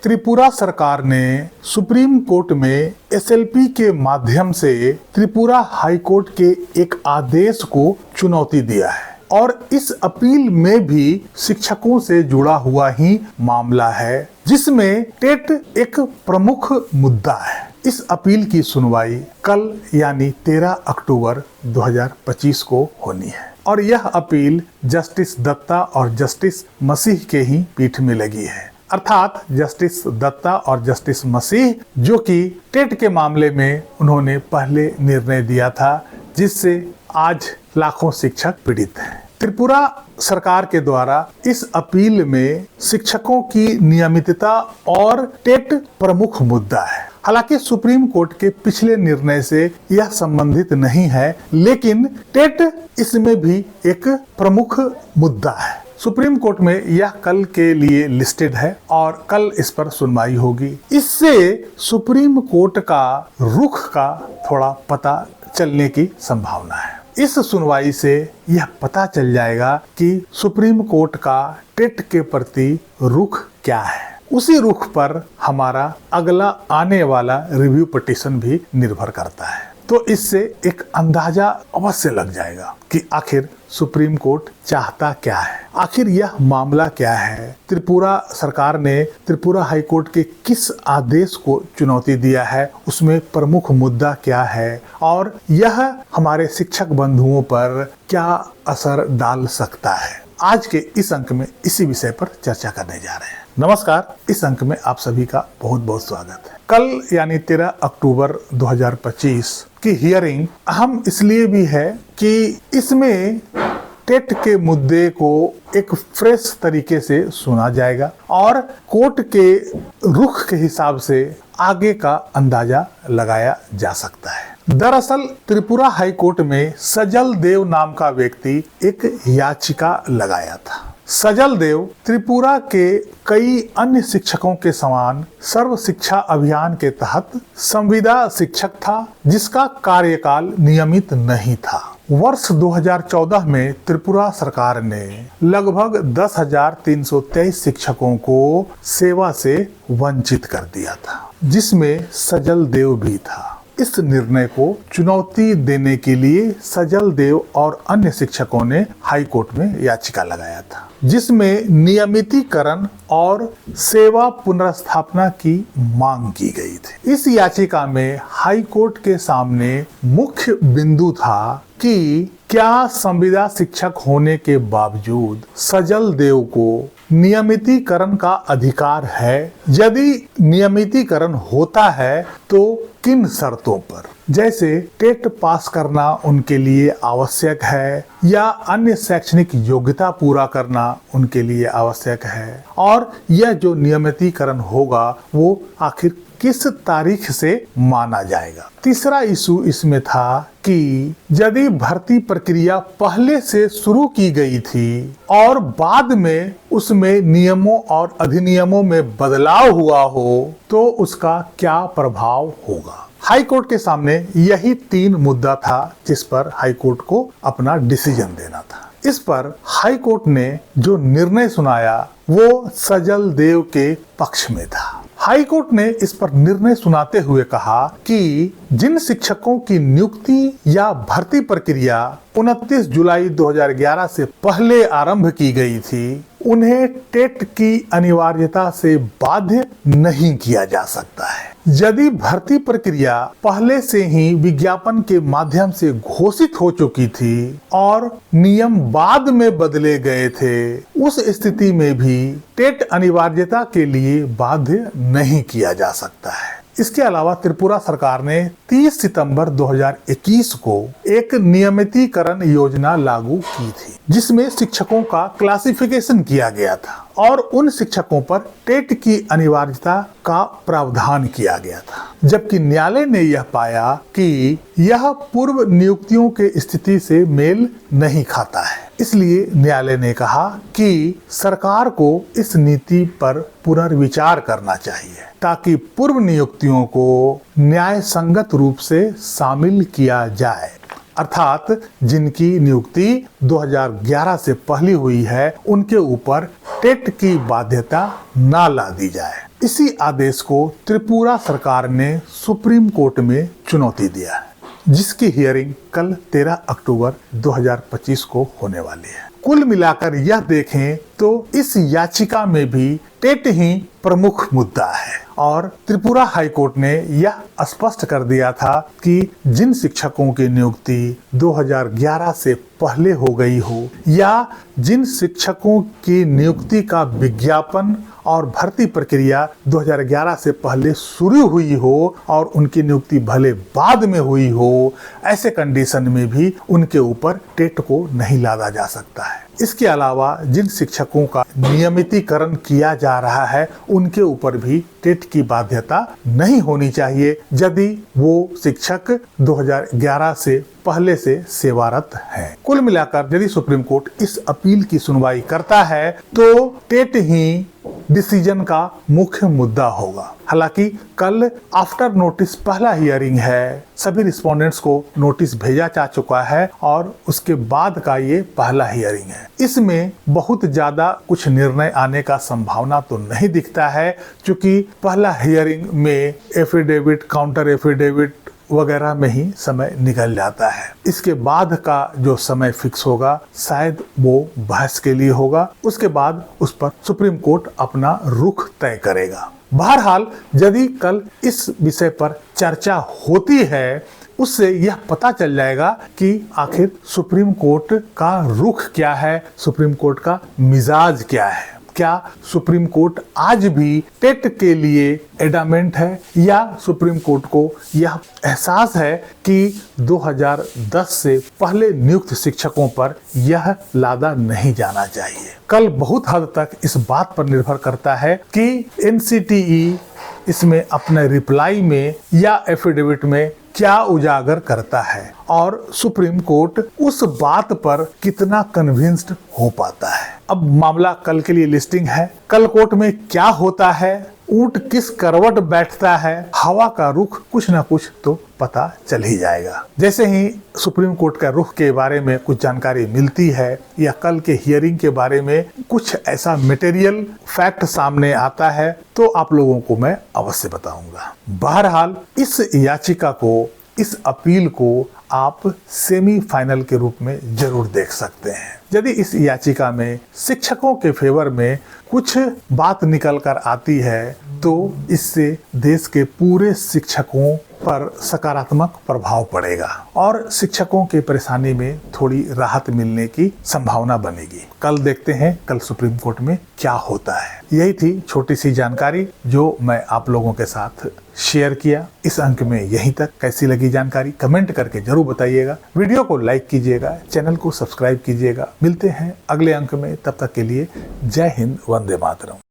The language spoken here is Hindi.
त्रिपुरा सरकार ने सुप्रीम कोर्ट में एसएलपी के माध्यम से त्रिपुरा हाई कोर्ट के एक आदेश को चुनौती दिया है और इस अपील में भी शिक्षकों से जुड़ा हुआ ही मामला है, जिसमें टेट एक प्रमुख मुद्दा है। इस अपील की सुनवाई कल यानी 13 अक्टूबर 2025 को होनी है और यह अपील जस्टिस दत्ता और जस्टिस मसीह के ही पीठ में लगी है, अर्थात जस्टिस दत्ता और जस्टिस मसीह, जो कि टेट के मामले में उन्होंने पहले निर्णय दिया था, जिससे आज लाखों शिक्षक पीड़ित हैं। त्रिपुरा सरकार के द्वारा इस अपील में शिक्षकों की नियमितता और टेट प्रमुख मुद्दा है। हालांकि सुप्रीम कोर्ट के पिछले निर्णय से यह संबंधित नहीं है, लेकिन टेट इसमें भी एक प्रमुख मुद्दा है। सुप्रीम कोर्ट में यह कल के लिए लिस्टेड है और कल इस पर सुनवाई होगी। इससे सुप्रीम कोर्ट का रुख का थोड़ा पता चलने की संभावना है। इस सुनवाई से यह पता चल जाएगा कि सुप्रीम कोर्ट का टेट के प्रति रुख क्या है। उसी रुख पर हमारा अगला आने वाला रिव्यू पिटीशन भी निर्भर करता है। तो इससे एक अंदाजा अवश्य लग जाएगा कि आखिर सुप्रीम कोर्ट चाहता क्या है, आखिर यह मामला क्या है। त्रिपुरा सरकार ने त्रिपुरा हाई कोर्ट के किस आदेश को चुनौती दिया है, उसमें प्रमुख मुद्दा क्या है और यह हमारे शिक्षक बंधुओं पर क्या असर डाल सकता है। आज के इस अंक में इसी विषय पर चर्चा करने जा रहे हैं। नमस्कार, इस अंक में आप सभी का बहुत बहुत स्वागत है। कल यानी 13 अक्टूबर 2025 की हियरिंग अहम इसलिए भी है कि इसमें टेट के मुद्दे को एक फ्रेश तरीके से सुना जाएगा और कोर्ट के रुख के हिसाब से आगे का अंदाजा लगाया जा सकता है। दरअसल त्रिपुरा हाई कोर्ट में सजल देव नाम का व्यक्ति एक याचिका लगाया था। सजल देव त्रिपुरा के कई अन्य शिक्षकों के समान सर्व शिक्षा अभियान के तहत संविदा शिक्षक था, जिसका कार्यकाल नियमित नहीं था। वर्ष 2014 में त्रिपुरा सरकार ने लगभग 10,323 शिक्षकों को सेवा से वंचित कर दिया था, जिसमें सजल देव भी था। इस निर्णय को चुनौती देने के लिए सजल देव और अन्य शिक्षकों ने हाई कोर्ट में याचिका लगाया था, जिसमें नियमितीकरण और सेवा पुनर्स्थापना की मांग की गई थी। इस याचिका में हाई कोर्ट के सामने मुख्य बिंदु था कि क्या संविदा शिक्षक होने के बावजूद सजल देव को नियमितीकरण का अधिकार है? यदि नियमितीकरण होता है तो किन शर्तों पर? जैसे टेट पास करना उनके लिए आवश्यक है या अन्य शैक्षणिक योग्यता पूरा करना उनके लिए आवश्यक है, और यह जो नियमितीकरण होगा वो आखिर किस तारीख से माना जाएगा। तीसरा इशू इसमें था कि यदि भर्ती प्रक्रिया पहले से शुरू की गई थी और बाद में उसमें नियमों और अधिनियमों में बदलाव हुआ हो तो उसका क्या प्रभाव होगा। हाई कोर्ट के सामने यही 3 मुद्दा था जिस पर हाई कोर्ट को अपना डिसीजन देना था। इस पर हाई कोर्ट ने जो निर्णय सुनाया वो सजल देव के पक्ष में था। हाई कोर्ट ने इस पर निर्णय सुनाते हुए कहा कि जिन शिक्षकों की नियुक्ति या भर्ती प्रक्रिया 29 जुलाई 2011 से पहले आरंभ की गई थी, उन्हें टेट की अनिवार्यता से बाध्य नहीं किया जा सकता है। यदि भर्ती प्रक्रिया पहले से ही विज्ञापन के माध्यम से घोषित हो चुकी थी और नियम बाद में बदले गए थे, उस स्थिति में भी टेट अनिवार्यता के लिए बाध्य नहीं किया जा सकता है। इसके अलावा त्रिपुरा सरकार ने 30 सितंबर 2021 को एक नियमितीकरण योजना लागू की थी, जिसमें शिक्षकों का क्लासिफिकेशन किया गया था और उन शिक्षकों पर टेट की अनिवार्यता का प्रावधान किया गया था। जबकि न्यायालय ने यह पाया कि यह पूर्व नियुक्तियों के स्थिति से मेल नहीं खाता है, इसलिए न्यायालय ने कहा कि सरकार को इस नीति पर पुनर्विचार करना चाहिए ताकि पूर्व नियुक्तियों को न्याय संगत रूप से शामिल किया जाए, अर्थात जिनकी नियुक्ति 2011 से पहले हुई है उनके ऊपर टेट की बाध्यता ना ला दी जाए। इसी आदेश को त्रिपुरा सरकार ने सुप्रीम कोर्ट में चुनौती दिया है, जिसकी हियरिंग कल 13 अक्टूबर 2025 को होने वाली है। कुल मिलाकर यह देखें तो इस याचिका में भी टेट ही प्रमुख मुद्दा है और त्रिपुरा हाईकोर्ट ने यह स्पष्ट कर दिया था कि जिन शिक्षकों की नियुक्ति 2011 से पहले हो गई हो या जिन शिक्षकों की नियुक्ति का विज्ञापन और भर्ती प्रक्रिया 2011 से पहले शुरू हुई हो और उनकी नियुक्ति भले बाद में हुई हो, ऐसे कंडीशन में भी उनके ऊपर टेट को नहीं लादा जा सकता है। इसके अलावा जिन शिक्षकों का नियमितीकरण किया जा रहा है उनके ऊपर भी टेट की बाध्यता नहीं होनी चाहिए यदि वो शिक्षक 2011 से पहले से सेवारत हैं। कुल मिलाकर यदि सुप्रीम कोर्ट इस अपील की सुनवाई करता है तो टेट ही डिसीजन का मुख्य मुद्दा होगा। हालांकि कल आफ्टर नोटिस पहला हियरिंग है, सभी रिस्पोंडेंट्स को नोटिस भेजा जा चुका है और उसके बाद का ये पहला हियरिंग है। इसमें बहुत ज्यादा कुछ निर्णय आने का संभावना तो नहीं दिखता है, क्योंकि पहला हियरिंग में एफिडेविट, काउंटर एफिडेविट वगैरह में ही समय निकल जाता है। इसके बाद का जो समय फिक्स होगा शायद वो बहस के लिए होगा, उसके बाद उस पर सुप्रीम कोर्ट अपना रुख तय करेगा। बहरहाल यदि कल इस विषय पर चर्चा होती है उससे यह पता चल जाएगा कि आखिर सुप्रीम कोर्ट का रुख क्या है, सुप्रीम कोर्ट का मिजाज क्या है। क्या सुप्रीम कोर्ट आज भी टेट के लिए एडामेंट है या सुप्रीम कोर्ट को यह एहसास है कि 2010 से पहले नियुक्त शिक्षकों पर यह लादा नहीं जाना चाहिए। कल बहुत हद तक इस बात पर निर्भर करता है कि एनसीटीई इसमें अपने रिप्लाई में या एफिडेविट में क्या उजागर करता है और सुप्रीम कोर्ट उस बात पर कितना कन्विंस्ड हो पाता है। अब मामला कल के लिए लिस्टिंग है, कल कोर्ट में क्या होता है, ऊंट किस करवट बैठता है, हवा का रुख कुछ ना कुछ तो पता चल ही जाएगा। जैसे ही सुप्रीम कोर्ट का रुख के बारे में कुछ जानकारी मिलती है या कल के हियरिंग के बारे में कुछ ऐसा मटेरियल फैक्ट सामने आता है तो आप लोगों को मैं अवश्य बताऊंगा। बहरहाल इस याचिका को, इस अपील को आप सेमीफाइनल के रूप में जरूर देख सकते हैं। यदि इस याचिका में शिक्षकों के फेवर में कुछ बात निकल कर आती है तो इससे देश के पूरे शिक्षकों पर सकारात्मक प्रभाव पड़ेगा और शिक्षकों के परेशानी में थोड़ी राहत मिलने की संभावना बनेगी। कल देखते हैं कल सुप्रीम कोर्ट में क्या होता है। यही थी छोटी सी जानकारी जो मैं आप लोगों के साथ शेयर किया। इस अंक में यहीं तक। कैसी लगी जानकारी कमेंट करके जरूर बताइएगा। वीडियो को लाइक कीजिएगा, चैनल को सब्सक्राइब कीजिएगा। मिलते हैं अगले अंक में, तब तक के लिए जय हिंद, वंदे मातरम।